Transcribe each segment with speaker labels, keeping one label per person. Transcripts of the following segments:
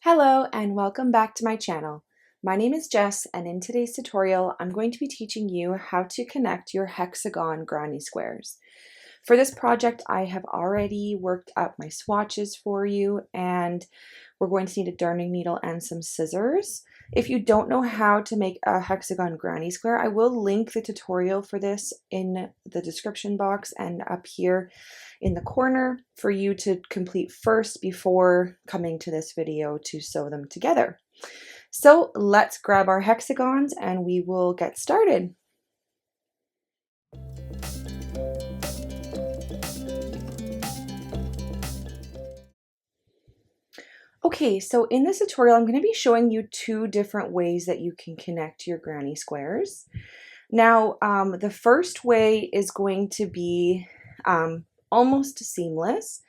Speaker 1: Hello and welcome back to my channel. My name is Jess and in today's tutorial I'm going to be teaching you how to connect your Hexagon Granny Squares. For this project I have already worked up my swatches for you and we're going to need a darning needle and some scissors. If you don't know how to make a Hexagon Granny Square, I will link the tutorial for this in the description box and up here in the corner for you to complete first before coming to this video to sew them together. So let's grab our hexagons and we will get started. Okay, so in this tutorial, I'm going to be showing you two different ways that you can connect your granny squares. Now, the first way is going to be almost seamless.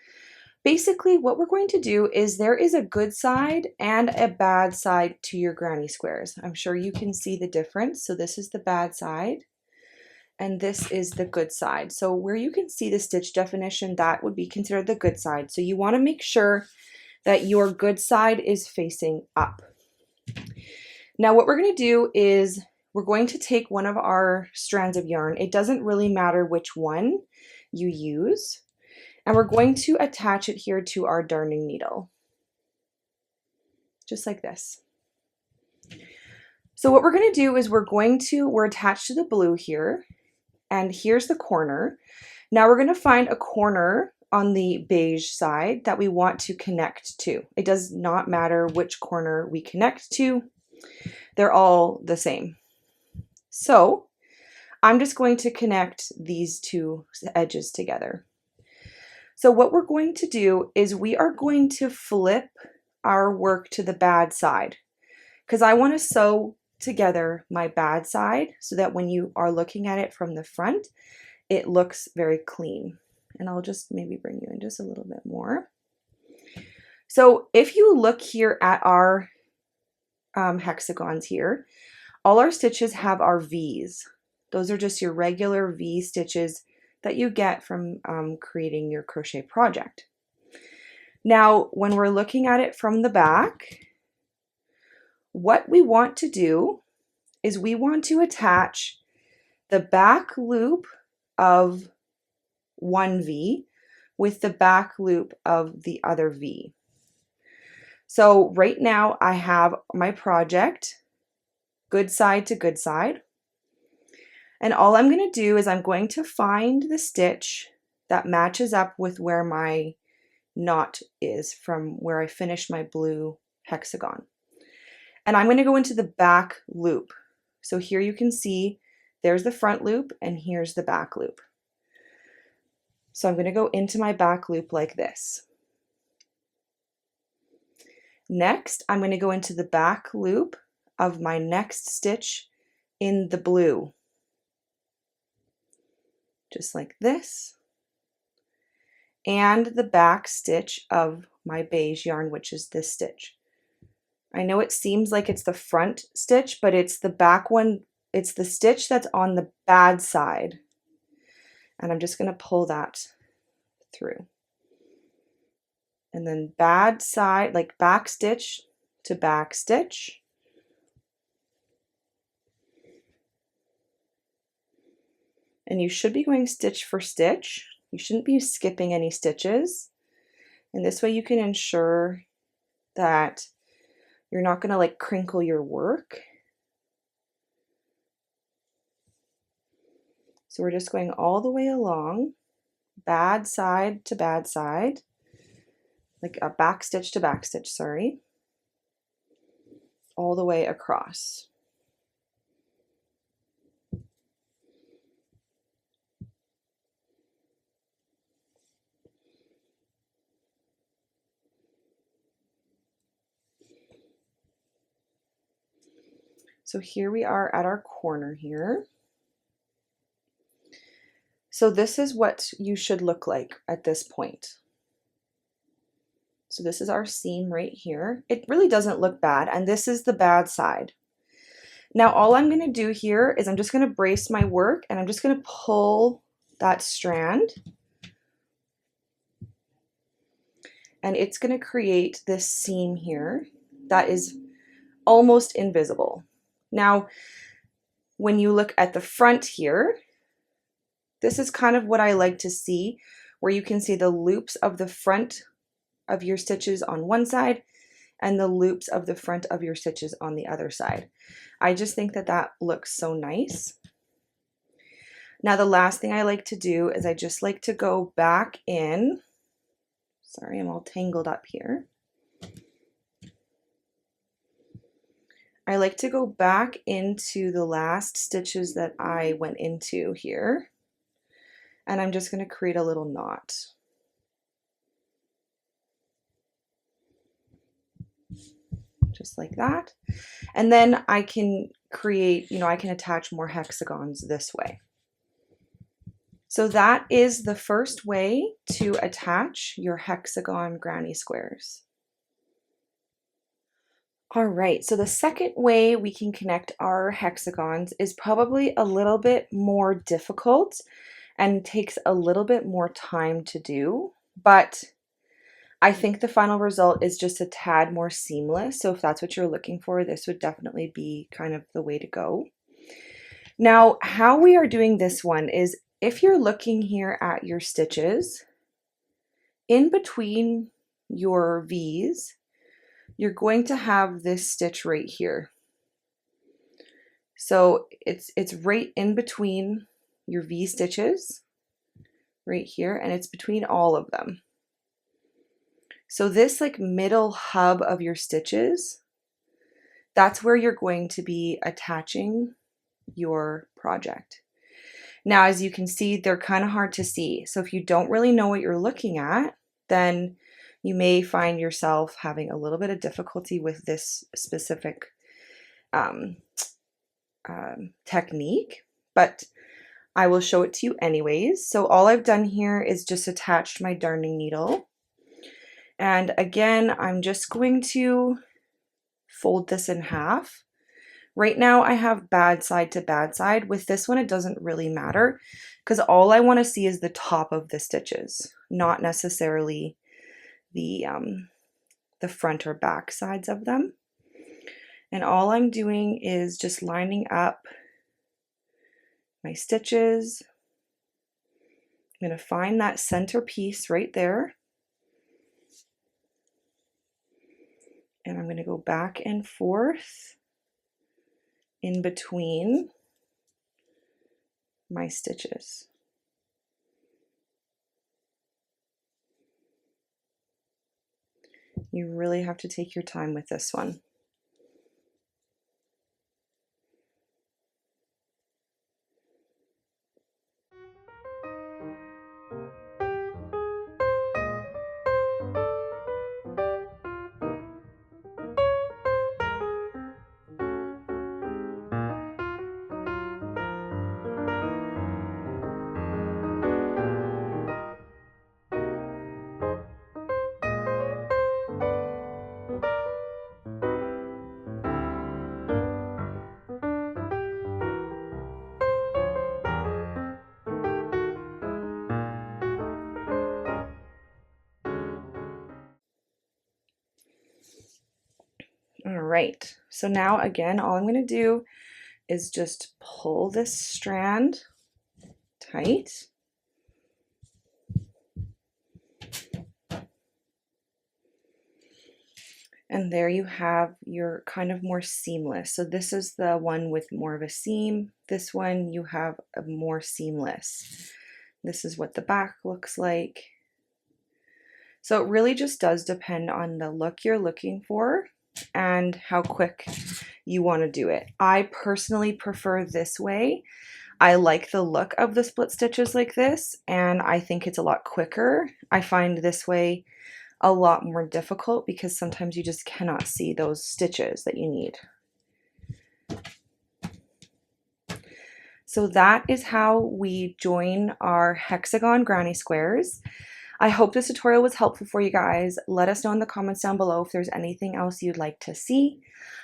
Speaker 1: Basically, what we're going to do is there is a good side and a bad side to your granny squares. I'm sure you can see the difference. So this is the bad side and this is the good side. So where you can see the stitch definition, that would be considered the good side. So you want to make sure that your good side is facing up. Now what we're going to do is we're going to take one of our strands of yarn. It doesn't really matter which one you use. And we're going to attach it here to our darning needle. Just like this. So what we're going to do is we're attached to the blue here. And here's the corner. Now we're going to find a corner on the beige side that we want to connect to. It does not matter which corner we connect to. They're all the same. So I'm just going to connect these two edges together. So what we're going to do is we are going to flip our work to the bad side because I want to sew together my bad side so that when you are looking at it from the front, it looks very clean. And I'll just maybe bring you in just a little bit more. So if you look here at our hexagons here, all our stitches have our V's. Those are just your regular V stitches that you get from creating your crochet project. Now, when we're looking at it from the back, what we want to do is we want to attach the back loop of one V with the back loop of the other V. So right now I have my project good side to good side. And all I'm going to do is I'm going to find the stitch that matches up with where my knot is from where I finished my blue hexagon. And I'm going to go into the back loop. So here you can see there's the front loop and here's the back loop. So I'm going to go into my back loop like this. Next, I'm going to go into the back loop of my next stitch in the blue. Just like this. And the back stitch of my beige yarn, which is this stitch. I know it seems like it's the front stitch, but it's the back one. It's the stitch that's on the bad side. And I'm just going to pull that through. And then bad side, like back stitch to back stitch. And you should be going stitch for stitch. You shouldn't be skipping any stitches. And this way you can ensure that you're not going to like crinkle your work. So we're just going all the way along, bad side to bad side, like a back stitch to back stitch, sorry, all the way across. So here we are at our corner here. So this is what you should look like at this point. So this is our seam right here. It really doesn't look bad, and this is the bad side. Now all I'm going to do here is I'm just going to brace my work and I'm just going to pull that strand. And it's going to create this seam here. that is almost invisible. Now, when you look at the front here, this is kind of what I like to see, where you can see the loops of the front of your stitches on one side and the loops of the front of your stitches on the other side. I just think that that looks so nice. Now, the last thing I like to do is I just like to go back in. Sorry, I'm all tangled up here. I like to go back into the last stitches that I went into here, and I'm just going to create a little knot. Just like that. And then I can create, I can attach more hexagons this way. So that is the first way to attach your Hexagon Granny Squares. All right, so the second way we can connect our hexagons is probably a little bit more difficult and takes a little bit more time to do, but I think the final result is just a tad more seamless. So if that's what you're looking for, this would definitely be kind of the way to go. Now, how we are doing this one is if you're looking here at your stitches, in between your V's, you're going to have this stitch right here. So it's right in between your V stitches, right here, and it's between all of them. So this like middle hub of your stitches, that's where you're going to be attaching your project. Now, as you can see, they're kind of hard to see. So if you don't really know what you're looking at, then you may find yourself having a little bit of difficulty with this specific technique, but I will show it to you anyways. So all I've done here is just attached my darning needle. And again, I'm just going to fold this in half. Right now I have bad side to bad side. With this one, it doesn't really matter because all I want to see is the top of the stitches, not necessarily the front or back sides of them. And all I'm doing is just lining up my stitches. I'm going to find that center piece right there. And I'm going to go back and forth in between my stitches. You really have to take your time with this one. All right, so now again, all I'm going to do is just pull this strand tight. And there you have your kind of more seamless. So this is the one with more of a seam. This one you have a more seamless. This is what the back looks like. So it really just does depend on the look you're looking for and how quick you want to do it. I personally prefer this way. I like the look of the split stitches like this, and I think it's a lot quicker. I find this way a lot more difficult because sometimes you just cannot see those stitches that you need. So that is how we join our Hexagon Granny Squares. I hope this tutorial was helpful for you guys. Let us know in the comments down below if there's anything else you'd like to see.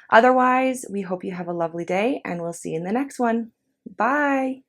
Speaker 1: Otherwise, we hope you have a lovely day and we'll see you in the next one. Bye!